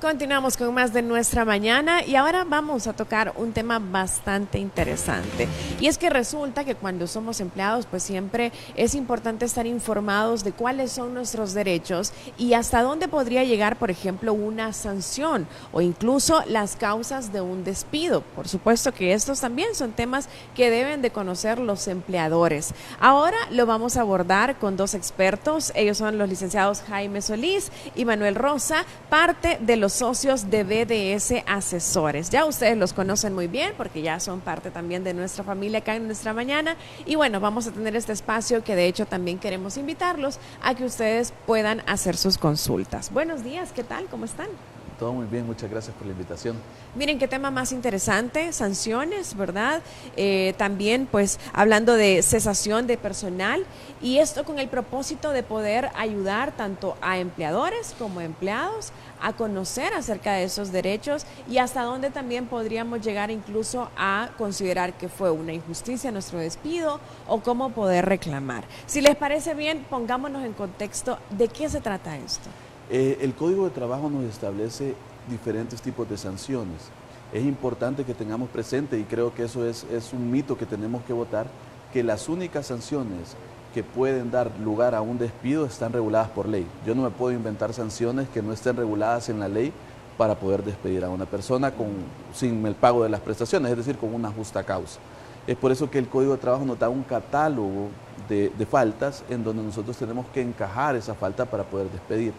Continuamos con más de Nuestra Mañana y ahora vamos a tocar un tema bastante interesante. Y es que resulta que cuando somos empleados, pues siempre es importante estar informados de cuáles son nuestros derechos y hasta dónde podría llegar, por ejemplo, una sanción o incluso las causas de un despido. Por supuesto que estos también son temas que deben de conocer los empleadores. Ahora lo vamos a abordar con dos expertos. Ellos son los licenciados Jaime Solís y Manuel Rosa, parte de los socios de BDS Asesores. Ya ustedes los conocen muy bien porque ya son parte también de nuestra familia acá en Nuestra Mañana. Y bueno, vamos a tener este espacio que de hecho también queremos invitarlos a que ustedes puedan hacer sus consultas. Buenos días, ¿qué tal? ¿Cómo están? Todo muy bien, muchas gracias por la invitación. Miren qué tema más interesante, sanciones, ¿verdad? También pues hablando de cesación de personal y esto con el propósito de poder ayudar tanto a empleadores como a empleados a conocer acerca de esos derechos y hasta dónde también podríamos llegar incluso a considerar que fue una injusticia nuestro despido o cómo poder reclamar. Si les parece bien, pongámonos en contexto de qué se trata esto. El Código de Trabajo nos establece diferentes tipos de sanciones. Es importante que tengamos presente, y creo que eso es un mito que tenemos que votar, que las únicas sanciones que pueden dar lugar a un despido están reguladas por ley. Yo no me puedo inventar sanciones que no estén reguladas en la ley para poder despedir a una persona sin el pago de las prestaciones, es decir, con una justa causa. Es por eso que el Código de Trabajo nos da un catálogo de faltas en donde nosotros tenemos que encajar esa falta para poder despedir.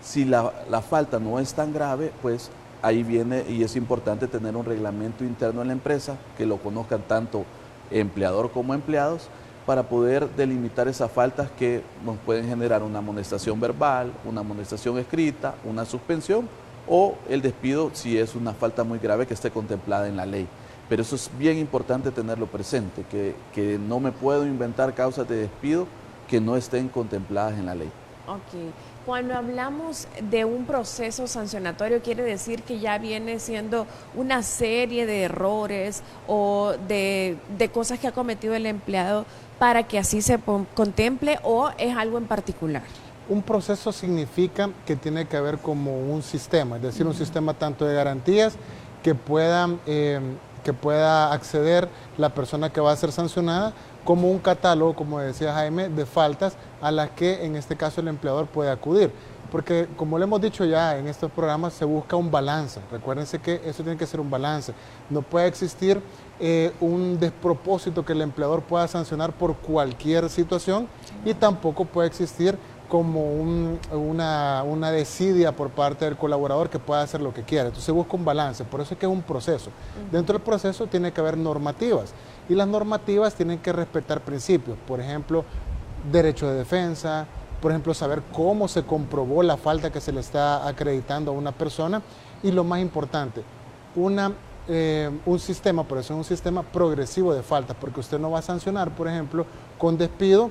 Si la falta no es tan grave, pues ahí viene y es importante tener un reglamento interno en la empresa, que lo conozcan tanto empleador como empleados, para poder delimitar esas faltas que nos pueden generar una amonestación verbal, una amonestación escrita, una suspensión o el despido si es una falta muy grave que esté contemplada en la ley. Pero eso es bien importante tenerlo presente, que no me puedo inventar causas de despido que no estén contempladas en la ley. Ok. Cuando hablamos de un proceso sancionatorio, quiere decir que ya viene siendo una serie de errores o de cosas que ha cometido el empleado para que así se contemple, o es algo en particular. Un proceso significa que tiene que haber como un sistema, es decir, un sistema tanto de garantías que pueda acceder la persona que va a ser sancionada, como un catálogo, como decía Jaime, de faltas a las que en este caso el empleador puede acudir. Porque como le hemos dicho ya en estos programas, se busca un balance. Recuérdense que eso tiene que ser un balance. No puede existir un despropósito que el empleador pueda sancionar por cualquier situación y tampoco puede existir como una desidia por parte del colaborador que pueda hacer lo que quiera. Entonces se busca un balance, por eso es que es un proceso. Dentro del proceso tiene que haber normativas y las normativas tienen que respetar principios, por ejemplo, derecho de defensa, por ejemplo, saber cómo se comprobó la falta que se le está acreditando a una persona y lo más importante, un sistema, por eso es un sistema progresivo de faltas, porque usted no va a sancionar, por ejemplo, con despido,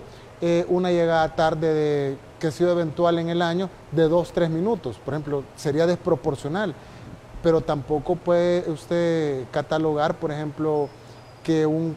una llegada tarde que ha sido eventual en el año de 2-3 minutos, por ejemplo, sería desproporcional, pero tampoco puede usted catalogar, por ejemplo, que un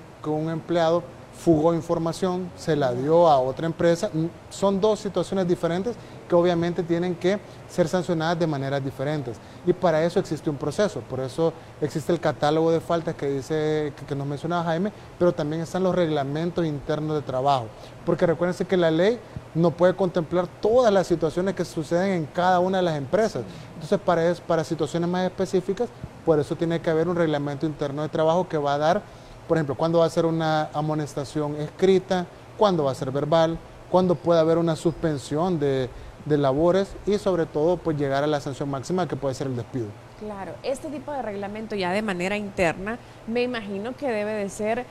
empleado fugó información, se la dio a otra empresa. Son dos situaciones diferentes que obviamente tienen que ser sancionadas de maneras diferentes. Y para eso existe un proceso, por eso existe el catálogo de faltas que nos mencionaba Jaime, pero también están los reglamentos internos de trabajo. Porque recuérdense que la ley no puede contemplar todas las situaciones que suceden en cada una de las empresas. Entonces, para situaciones más específicas, por eso tiene que haber un reglamento interno de trabajo que va a dar, por ejemplo, cuándo va a ser una amonestación escrita, cuándo va a ser verbal, cuándo puede haber una suspensión de labores y sobre todo pues llegar a la sanción máxima que puede ser el despido. Claro, este tipo de reglamento ya de manera interna me imagino que debe de ser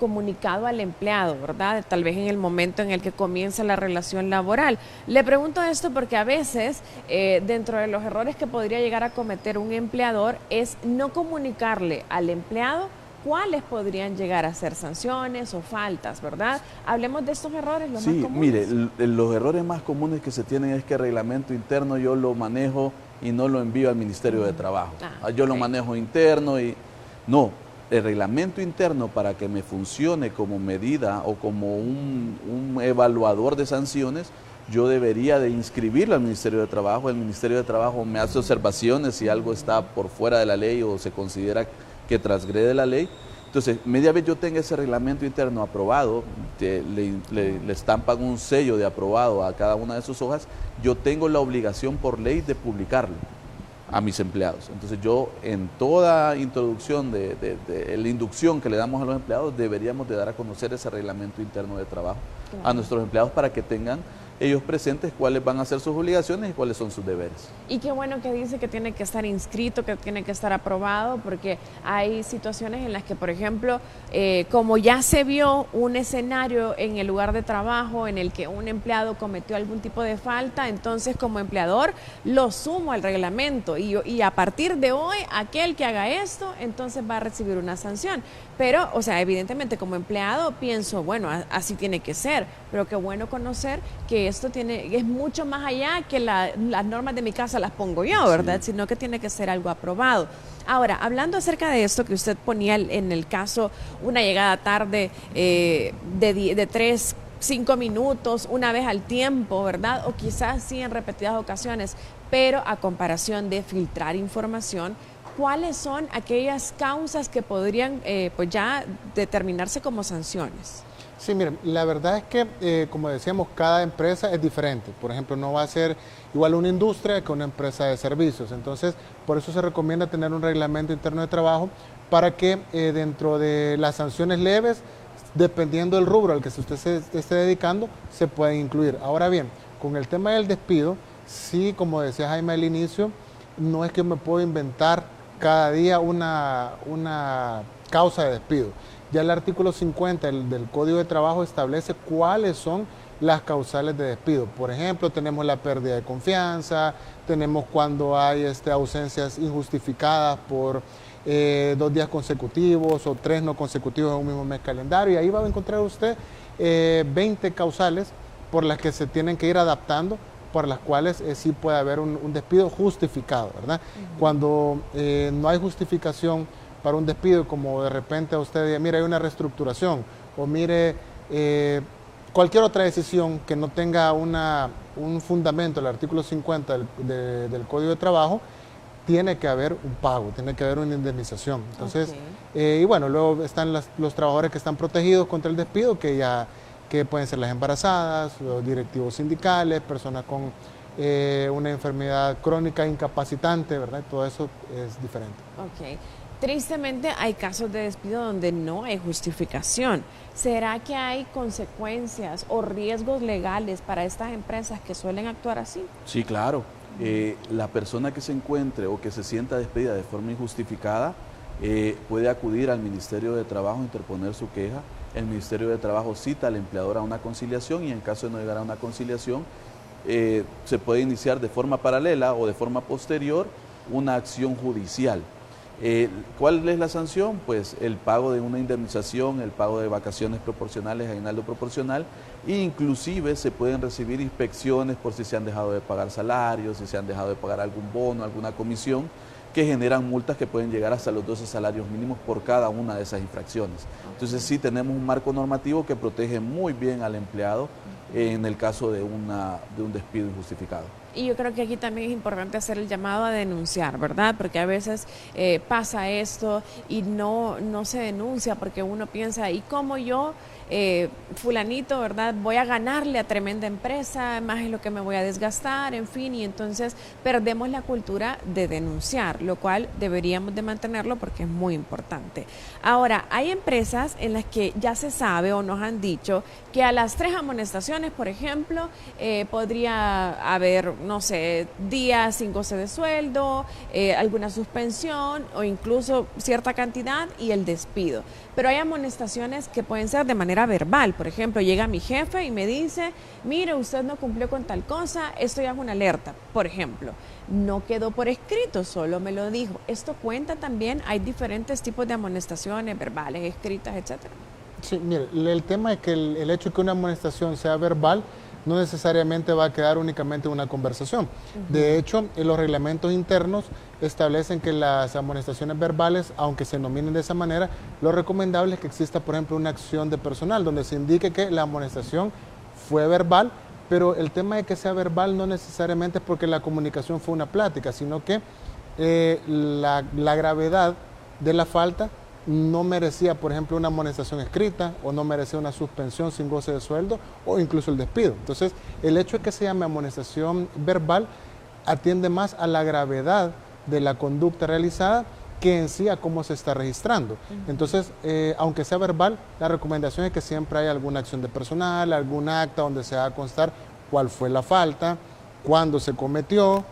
comunicado al empleado, ¿verdad? Tal vez en el momento en el que comienza la relación laboral. Le pregunto esto porque a veces dentro de los errores que podría llegar a cometer un empleador es no comunicarle al empleado cuáles podrían llegar a ser sanciones o faltas, ¿verdad? Hablemos de estos errores, los más comunes. Sí, mire, los errores más comunes que se tienen es que el reglamento interno yo lo manejo y no lo envío al Ministerio de Trabajo. Yo lo manejo interno y... No, el reglamento interno para que me funcione como medida o como un evaluador de sanciones yo debería de inscribirlo al Ministerio de Trabajo. El Ministerio de Trabajo me hace observaciones si algo está por fuera de la ley o se considera que transgrede la ley. Entonces, media vez yo tenga ese reglamento interno aprobado, le estampan un sello de aprobado a cada una de sus hojas, yo tengo la obligación por ley de publicarlo a mis empleados. Entonces yo en toda introducción de la inducción que le damos a los empleados deberíamos de dar a conocer ese reglamento interno de trabajo a nuestros empleados para que tengan ellos presentes cuáles van a ser sus obligaciones y cuáles son sus deberes. Y qué bueno que dice que tiene que estar inscrito, que tiene que estar aprobado, porque hay situaciones en las que, por ejemplo, como ya se vio un escenario en el lugar de trabajo en el que un empleado cometió algún tipo de falta, entonces como empleador lo sumo al reglamento y a partir de hoy aquel que haga esto entonces va a recibir una sanción. Pero, o sea, evidentemente como empleado pienso, bueno, así tiene que ser, pero qué bueno conocer que esto es mucho más allá que las normas de mi casa las pongo yo, ¿verdad? Sí. Sino que tiene que ser algo aprobado. Ahora, hablando acerca de esto que usted ponía en el caso, una llegada tarde de 3, 5 minutos, una vez al tiempo, ¿verdad? O quizás sí en repetidas ocasiones, pero a comparación de filtrar información, ¿cuáles son aquellas causas que podrían pues ya determinarse como sanciones? Sí, miren, la verdad es que, como decíamos, cada empresa es diferente. Por ejemplo, no va a ser igual una industria que una empresa de servicios. Entonces, por eso se recomienda tener un reglamento interno de trabajo para que dentro de las sanciones leves, dependiendo del rubro al que usted se esté dedicando, se pueden incluir. Ahora bien, con el tema del despido, sí, como decía Jaime al inicio, no es que me puedo inventar cada día una causa de despido. Ya el artículo 50 del Código de Trabajo establece cuáles son las causales de despido. Por ejemplo, tenemos la pérdida de confianza, tenemos cuando hay ausencias injustificadas por 2 días consecutivos o 3 no consecutivos en un mismo mes calendario, y ahí va a encontrar usted 20 causales por las que se tienen que ir adaptando, por las cuales sí puede haber un despido justificado, ¿verdad? Cuando no hay justificación para un despido, como de repente a usted diga, mire, hay una reestructuración, o mire, cualquier otra decisión que no tenga un fundamento, el artículo 50 del Código de Trabajo, tiene que haber un pago, tiene que haber una indemnización. Entonces, y bueno, luego están los trabajadores que están protegidos contra el despido, que pueden ser las embarazadas, los directivos sindicales, personas con una enfermedad crónica incapacitante, ¿verdad? Todo eso es diferente. Ok. Tristemente hay casos de despido donde no hay justificación. ¿Será que hay consecuencias o riesgos legales para estas empresas que suelen actuar así? Sí, claro. La persona que se encuentre o que se sienta despedida de forma injustificada puede acudir al Ministerio de Trabajo a interponer su queja. El Ministerio de Trabajo cita al empleador a una conciliación y en caso de no llegar a una conciliación se puede iniciar de forma paralela o de forma posterior una acción judicial. ¿Cuál es la sanción? Pues el pago de una indemnización, el pago de vacaciones proporcionales, aguinaldo proporcional, e inclusive se pueden recibir inspecciones por si se han dejado de pagar salarios, si se han dejado de pagar algún bono, alguna comisión, que generan multas que pueden llegar hasta los 12 salarios mínimos por cada una de esas infracciones. Entonces sí tenemos un marco normativo que protege muy bien al empleado en el caso de un despido injustificado. Y yo creo que aquí también es importante hacer el llamado a denunciar, ¿verdad? Porque a veces pasa esto y no se denuncia porque uno piensa, ¿y cómo yo, fulanito, ¿verdad? Voy a ganarle a tremenda empresa, más es lo que me voy a desgastar, en fin, y entonces perdemos la cultura de denunciar, lo cual deberíamos de mantenerlo porque es muy importante. Ahora, hay empresas en las que ya se sabe o nos han dicho que a las 3 amonestaciones, por ejemplo, podría haber, no sé, días sin goce de sueldo, alguna suspensión o incluso cierta cantidad y el despido. Pero hay amonestaciones que pueden ser de manera verbal. Por ejemplo, llega mi jefe y me dice, mire, usted no cumplió con tal cosa, esto ya es una alerta. Por ejemplo, no quedó por escrito, solo me lo dijo. Esto cuenta también, hay diferentes tipos de amonestaciones, verbales, escritas, etcétera. Sí, mire, el tema es que el hecho de que una amonestación sea verbal no necesariamente va a quedar únicamente en una conversación. De hecho, en los reglamentos internos establecen que las amonestaciones verbales, aunque se nominen de esa manera, lo recomendable es que exista, por ejemplo, una acción de personal donde se indique que la amonestación fue verbal, pero el tema de que sea verbal no necesariamente es porque la comunicación fue una plática, sino que la gravedad de la falta no merecía, por ejemplo, una amonestación escrita o no merecía una suspensión sin goce de sueldo o incluso el despido. Entonces, el hecho de que se llame amonestación verbal atiende más a la gravedad de la conducta realizada que en sí a cómo se está registrando. Entonces, aunque sea verbal, la recomendación es que siempre haya alguna acción de personal, algún acta donde se haga constar cuál fue la falta, cuándo se cometió,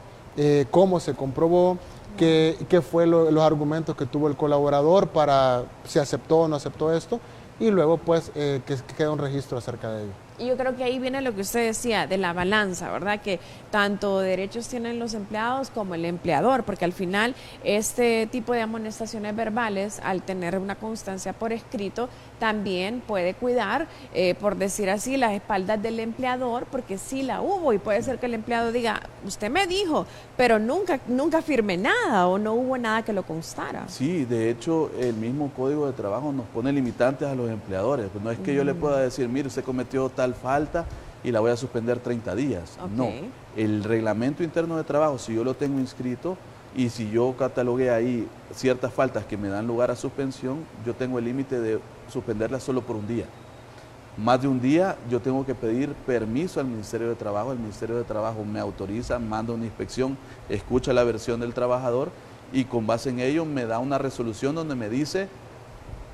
cómo se comprobó, qué fue los argumentos que tuvo el colaborador para si aceptó o no aceptó esto, y luego pues que quede un registro acerca de ello. Y yo creo que ahí viene lo que usted decía de la balanza, ¿verdad? Que tanto derechos tienen los empleados como el empleador, porque al final este tipo de amonestaciones verbales, al tener una constancia por escrito, también puede cuidar, por decir así, las espaldas del empleador, porque sí la hubo y puede ser que el empleado diga, usted me dijo, pero nunca firmé nada o no hubo nada que lo constara. Sí, de hecho, el mismo Código de Trabajo nos pone limitantes a los empleadores. Pues no es que yo le pueda decir, mire, usted cometió tal falta y la voy a suspender 30 días. Okay. No, el reglamento interno de trabajo, si yo lo tengo inscrito y si yo catalogué ahí ciertas faltas que me dan lugar a suspensión, yo tengo el límite de suspenderla solo por un día. Más de un día yo tengo que pedir permiso al Ministerio de Trabajo, el Ministerio de Trabajo me autoriza, manda una inspección, escucha la versión del trabajador y con base en ello me da una resolución donde me dice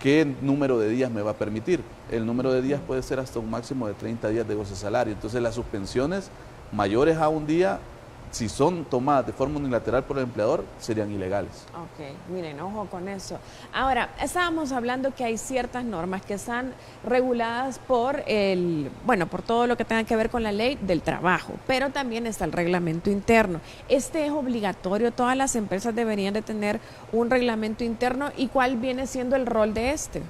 qué número de días me va a permitir. El número de días puede ser hasta un máximo de 30 días de goce de salario. Entonces las suspensiones mayores a un día, si son tomadas de forma unilateral por el empleador, serían ilegales. Ok, miren, ojo con eso. Ahora, estábamos hablando que hay ciertas normas que están reguladas por por todo lo que tenga que ver con la ley del trabajo, pero también está el reglamento interno. Este es obligatorio, todas las empresas deberían de tener un reglamento interno. ¿Y cuál viene siendo el rol de este?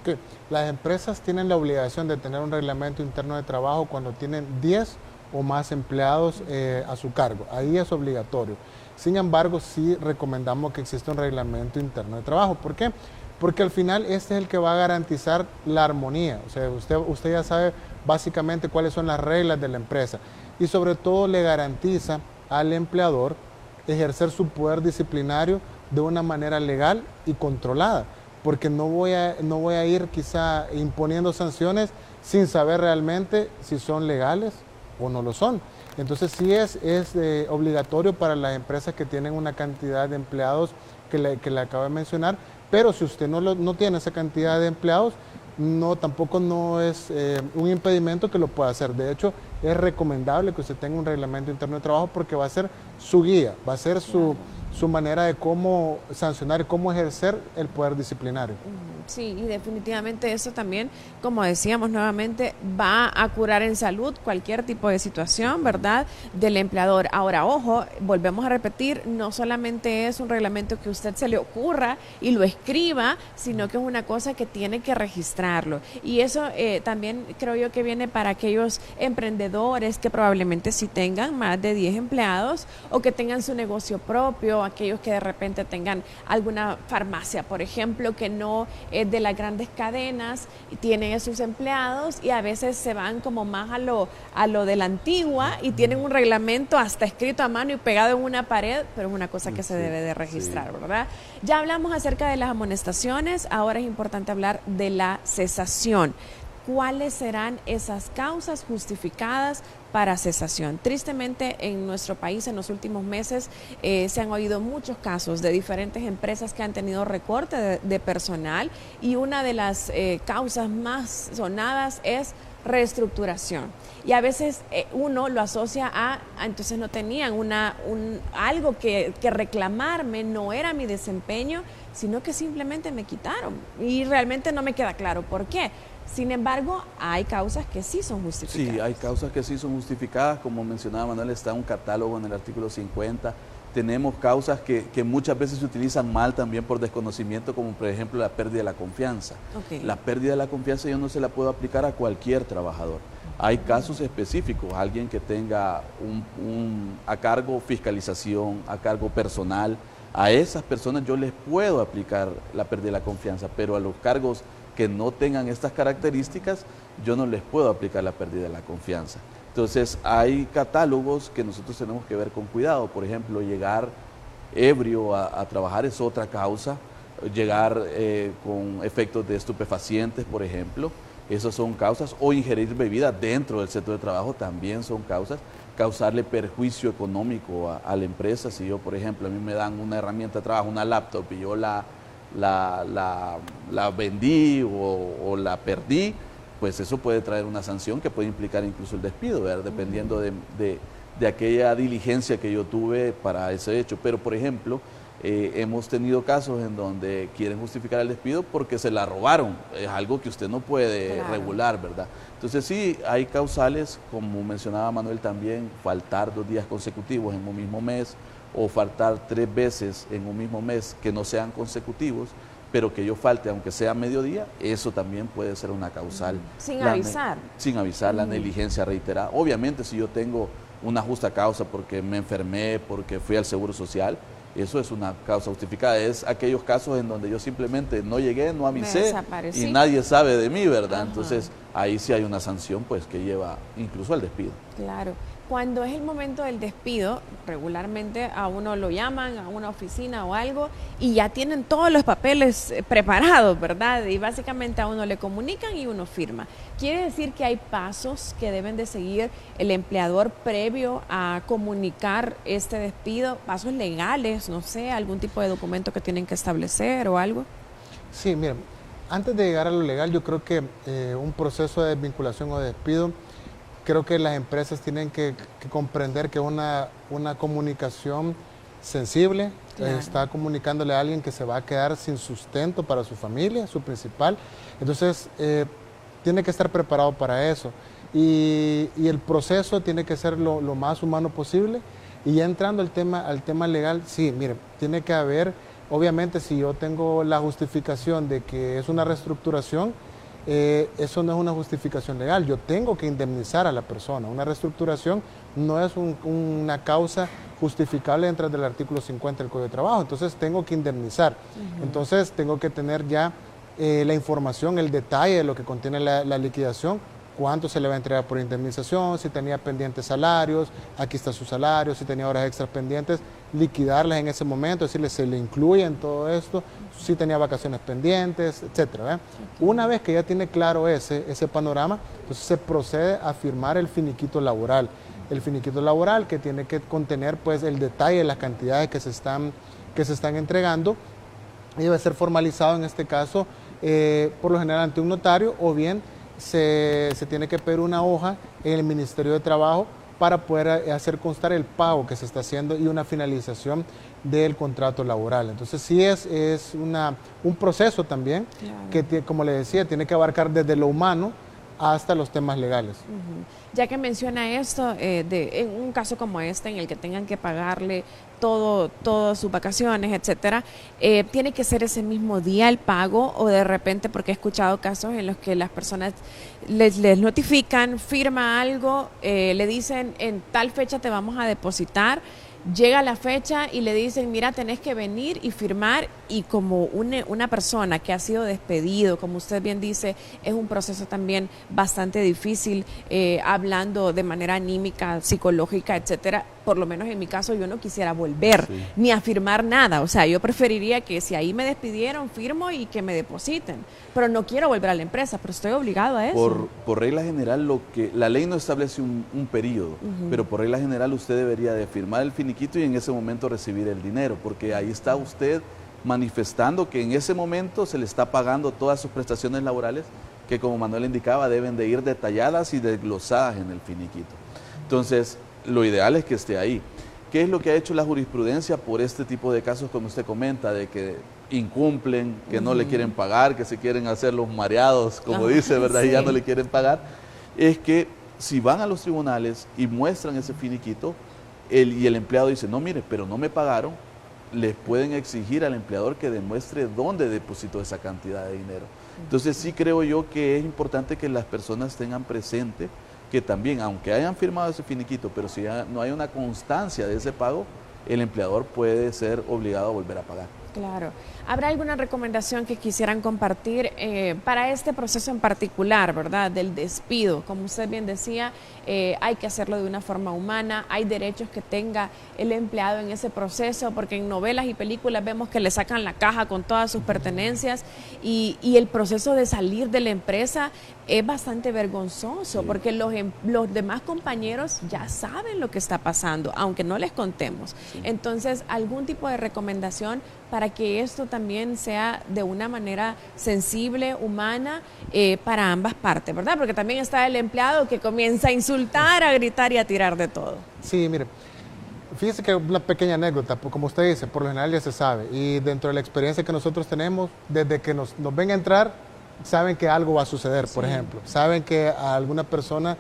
Que las empresas tienen la obligación de tener un reglamento interno de trabajo cuando tienen 10 o más empleados a su cargo. Ahí es obligatorio. Sin embargo, sí recomendamos que exista un reglamento interno de trabajo. ¿Por qué? Porque al final este es el que va a garantizar la armonía. O sea, usted ya sabe básicamente cuáles son las reglas de la empresa y sobre todo le garantiza al empleador ejercer su poder disciplinario de una manera legal y controlada. Porque no voy a ir quizá imponiendo sanciones sin saber realmente si son legales o no lo son. Entonces sí es obligatorio para las empresas que tienen una cantidad de empleados que le acabo de mencionar, pero si usted no tiene esa cantidad de empleados, tampoco no es un impedimento que lo pueda hacer. De hecho, es recomendable que usted tenga un reglamento interno de trabajo porque va a ser su guía, va a ser su manera de cómo sancionar y cómo ejercer el poder disciplinario. Sí, y definitivamente eso también, como decíamos nuevamente, va a curar en salud cualquier tipo de situación, ¿verdad?, del empleador. Ahora, ojo, volvemos a repetir, no solamente es un reglamento que a usted se le ocurra y lo escriba, sino que es una cosa que tiene que registrarlo. Y eso también creo yo que viene para aquellos emprendedores que probablemente sí tengan más de 10 empleados o que tengan su negocio propio, aquellos que de repente tengan alguna farmacia, por ejemplo, que no es de las grandes cadenas y tienen a sus empleados y a veces se van como más a lo de la antigua y tienen un reglamento hasta escrito a mano y pegado en una pared, pero es una cosa que se debe de registrar, ¿verdad? Ya hablamos acerca de las amonestaciones, ahora es importante hablar de la cesación. ¿Cuáles serán esas causas justificadas para cesación? Tristemente, en nuestro país en los últimos meses se han oído muchos casos de diferentes empresas que han tenido recorte de personal y una de las causas más sonadas es reestructuración. Y a veces uno lo asocia entonces no tenían algo que reclamarme, no era mi desempeño, sino que simplemente me quitaron. Y realmente no me queda claro por qué. Sin embargo, hay causas que sí son justificadas. Sí, hay causas que sí son justificadas, como mencionaba Manuel, está un catálogo en el artículo 50. Tenemos causas que muchas veces se utilizan mal también por desconocimiento, como por ejemplo la pérdida de la confianza. Okay. La pérdida de la confianza yo no se la puedo aplicar a cualquier trabajador. Hay casos específicos, alguien que tenga a cargo fiscalización, a cargo personal, a esas personas yo les puedo aplicar la pérdida de la confianza, pero a los cargos que no tengan estas características, yo no les puedo aplicar la pérdida de la confianza. Entonces hay catálogos que nosotros tenemos que ver con cuidado. Por ejemplo, llegar ebrio a trabajar es otra causa. Llegar con efectos de estupefacientes, por ejemplo, esas son causas. O ingerir bebidas dentro del centro de trabajo también son causas. Causarle perjuicio económico a la empresa. Si yo, por ejemplo, a mí me dan una herramienta de trabajo, una laptop, y yo la vendí o la perdí, pues eso puede traer una sanción que puede implicar incluso el despido, ¿verdad? Dependiendo de aquella diligencia que yo tuve para ese hecho. Pero, por ejemplo, hemos tenido casos en donde quieren justificar el despido porque se la robaron. Es algo que usted no puede regular, ¿verdad? Entonces sí, hay causales, como mencionaba Manuel también, faltar 2 días consecutivos en un mismo mes o faltar 3 veces en un mismo mes que no sean consecutivos, pero que yo falte aunque sea mediodía, eso también puede ser una causal. Sin avisar. Sin avisar, la negligencia reiterada. Obviamente, si yo tengo una justa causa porque me enfermé, porque fui al Seguro Social, eso es una causa justificada. Es aquellos casos en donde yo simplemente no llegué, no avisé y nadie sabe de mí, ¿verdad? Entonces, ahí sí hay una sanción pues que lleva incluso al despido. Claro. Cuando es el momento del despido, regularmente a uno lo llaman a una oficina o algo y ya tienen todos los papeles preparados, ¿verdad? Y básicamente a uno le comunican y uno firma. ¿Quiere decir que hay pasos que deben de seguir el empleador previo a comunicar este despido? ¿Pasos legales, no sé, algún tipo de documento que tienen que establecer o algo? Sí, miren, antes de llegar a lo legal, yo creo que un proceso de desvinculación o de despido, creo que las empresas tienen que comprender que una comunicación sensible, está comunicándole a alguien que se va a quedar sin sustento para su familia, su principal. Entonces, tiene que estar preparado para eso. Y el proceso tiene que ser lo más humano posible. Y ya entrando al tema legal, sí, miren, tiene que haber, obviamente, si yo tengo la justificación de que es una reestructuración, eso no es una justificación legal, yo tengo que indemnizar a la persona. Una reestructuración no es una causa justificable dentro del artículo 50 del Código de Trabajo, entonces tengo que indemnizar. Entonces tengo que tener ya la información, el detalle de lo que contiene la liquidación, cuánto se le va a entregar por indemnización, si tenía pendientes salarios, aquí está su salario, si tenía horas extras pendientes, liquidarlas en ese momento, decirle se le incluye en todo esto, si tenía vacaciones pendientes, etcétera. Una vez que ya tiene claro ese panorama, entonces se procede a firmar el finiquito laboral. El finiquito laboral que tiene que contener pues el detalle de las cantidades que se están entregando y debe ser formalizado en este caso por lo general ante un notario o bien se tiene que pedir una hoja en el Ministerio de Trabajo para poder hacer constar el pago que se está haciendo y una finalización del contrato laboral. Entonces sí es un proceso también que, como le decía, tiene que abarcar desde lo humano hasta los temas legales. Ya que menciona esto, en un caso como este, en el que tengan que pagarle todas sus vacaciones, etcétera, ¿tiene que ser ese mismo día el pago o de repente, porque he escuchado casos en los que las personas les notifican, firma algo, le dicen en tal fecha te vamos a depositar, llega la fecha y le dicen, mira, tenés que venir y firmar, y como una persona que ha sido despedido, como usted bien dice, es un proceso también bastante difícil, hablando de manera anímica, psicológica, etcétera. Por lo menos en mi caso yo no quisiera volver ni a firmar nada, o sea, yo preferiría que si ahí me despidieron, firmo y que me depositen, pero no quiero volver a la empresa, pero estoy obligado a eso. Por regla general, la ley no establece un periodo, pero por regla general usted debería de firmar el finiquito y en ese momento recibir el dinero, porque ahí está usted manifestando que en ese momento se le está pagando todas sus prestaciones laborales, que como Manuel indicaba, deben de ir detalladas y desglosadas en el finiquito. Entonces, lo ideal es que esté ahí. ¿Qué es lo que ha hecho la jurisprudencia por este tipo de casos, como usted comenta, de que incumplen, que no le quieren pagar, que se quieren hacer los mareados, como dice, ¿verdad? Y ya no le quieren pagar? Es que si van a los tribunales y muestran ese finiquito, y el empleado dice, no, mire, pero no me pagaron, les pueden exigir al empleador que demuestre dónde depositó esa cantidad de dinero. Entonces sí creo yo que es importante que las personas tengan presente que también, aunque hayan firmado ese finiquito, pero si ya no hay una constancia de ese pago, el empleador puede ser obligado a volver a pagar. Claro. ¿Habrá alguna recomendación que quisieran compartir para este proceso en particular, verdad, del despido? Como usted bien decía, hay que hacerlo de una forma humana, hay derechos que tenga el empleado en ese proceso, porque en novelas y películas vemos que le sacan la caja con todas sus pertenencias y el proceso de salir de la empresa es bastante vergonzoso, porque los demás compañeros ya saben lo que está pasando, aunque no les contemos. Entonces, algún tipo de recomendación para que esto también sea de una manera sensible, humana, para ambas partes, ¿verdad? Porque también está el empleado que comienza a insultar, a gritar y a tirar de todo. Sí, mire, fíjese que una pequeña anécdota, como usted dice, por lo general ya se sabe, y dentro de la experiencia que nosotros tenemos, desde que nos ven a entrar, saben que algo va a suceder, por ejemplo, saben que a alguna persona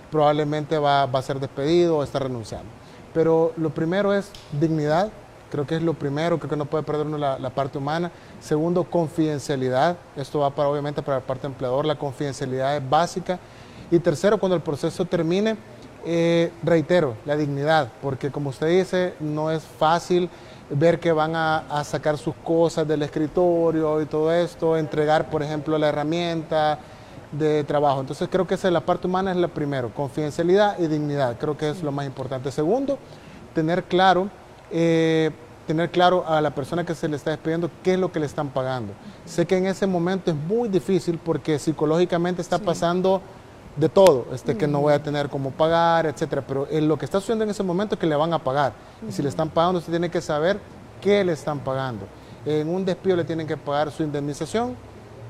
probablemente va a ser despedido o está renunciando. Pero lo primero es dignidad. Creo que es lo primero, creo que no puede perder uno la parte humana. Segundo, confidencialidad. Esto va obviamente para la parte empleador, la confidencialidad es básica. Y tercero, cuando el proceso termine, reitero, la dignidad, porque como usted dice, no es fácil ver que van a sacar sus cosas del escritorio y todo esto, entregar, por ejemplo, la herramienta de trabajo. Entonces creo que esa es la parte humana, es la primero, confidencialidad y dignidad, creo que es lo más importante. Segundo, tener claro a la persona que se le está despidiendo qué es lo que le están pagando. Sé que en ese momento es muy difícil porque psicológicamente está pasando de todo, que no voy a tener cómo pagar, etcétera, pero lo que está sucediendo en ese momento es que le van a pagar. Y si le están pagando, usted tiene que saber qué le están pagando. En un despido le tienen que pagar su indemnización,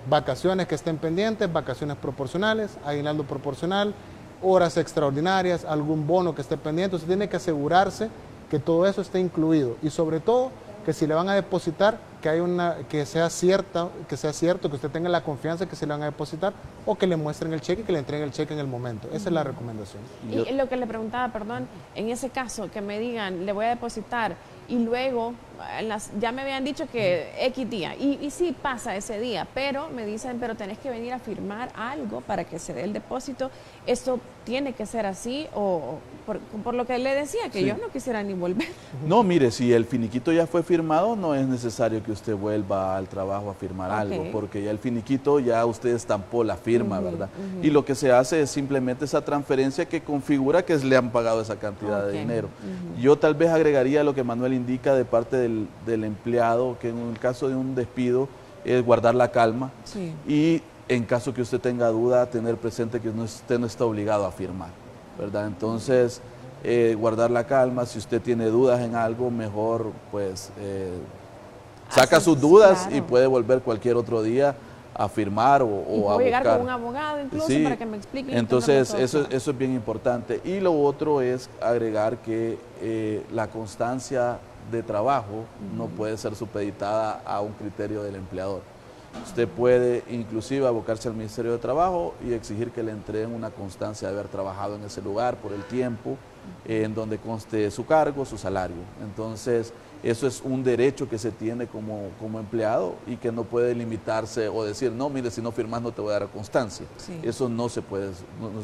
vacaciones que estén pendientes, vacaciones proporcionales, aguinaldo proporcional, horas extraordinarias, algún bono que esté pendiente. Usted tiene que asegurarse que todo eso esté incluido y sobre todo que si le van a depositar, que sea cierto, que usted tenga la confianza que se le van a depositar o que le muestren el cheque y que le entreguen el cheque en el momento. Esa es la recomendación. Y lo que le preguntaba, perdón, en ese caso que me digan, le voy a depositar y luego ya me habían dicho que X día, y sí pasa ese día, pero me dicen, pero tenés que venir a firmar algo para que se dé el depósito. ¿Esto tiene que ser así o por lo que le decía, que yo no quisiera ni volver? No, mire, si el finiquito ya fue firmado, no es necesario que usted vuelva al trabajo a firmar algo, porque ya el finiquito, ya usted estampó la firma, ¿verdad? Y lo que se hace es simplemente esa transferencia que configura que le han pagado esa cantidad de dinero. Yo tal vez agregaría lo que Manuel indica de parte del empleado, que en el caso de un despido es guardar la calma y en caso que usted tenga duda, tener presente que usted no está obligado a firmar, ¿verdad? Entonces, guardar la calma, si usted tiene dudas en algo, mejor pues saca sus dudas y puede volver cualquier otro día a firmar o a llegar buscar con un abogado incluso para que me explique. Entonces eso es bien importante. Y lo otro es agregar que la constancia de trabajo no puede ser supeditada a un criterio del empleador. Usted puede inclusive abocarse al Ministerio de Trabajo y exigir que le entreguen una constancia de haber trabajado en ese lugar por el tiempo en donde conste su cargo, su salario. Entonces, eso es un derecho que se tiene como empleado y que no puede limitarse o decir, no, mire, si no firmas no te voy a dar constancia. Eso no se puede,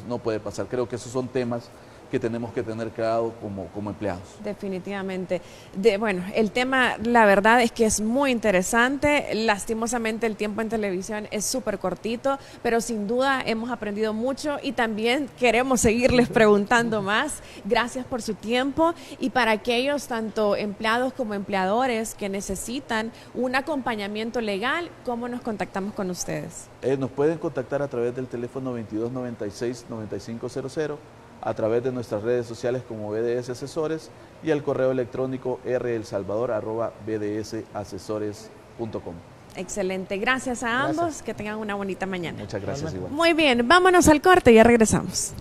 no puede pasar. Creo que esos son temas que tenemos que tener claro como empleados. Definitivamente. Bueno, el tema, la verdad es que es muy interesante. Lastimosamente el tiempo en televisión es súper cortito, pero sin duda hemos aprendido mucho y también queremos seguirles preguntando más. Gracias por su tiempo y para aquellos tanto empleados como empleadores que necesitan un acompañamiento legal, ¿cómo nos contactamos con ustedes? Nos pueden contactar a través del teléfono 2296-9500, a través de nuestras redes sociales como BDS Asesores y al correo electrónico relsalvador@bdsasesores.com. Excelente, gracias a ambos, que tengan una bonita mañana. Muchas gracias igual. Muy bien, vámonos al corte y ya regresamos.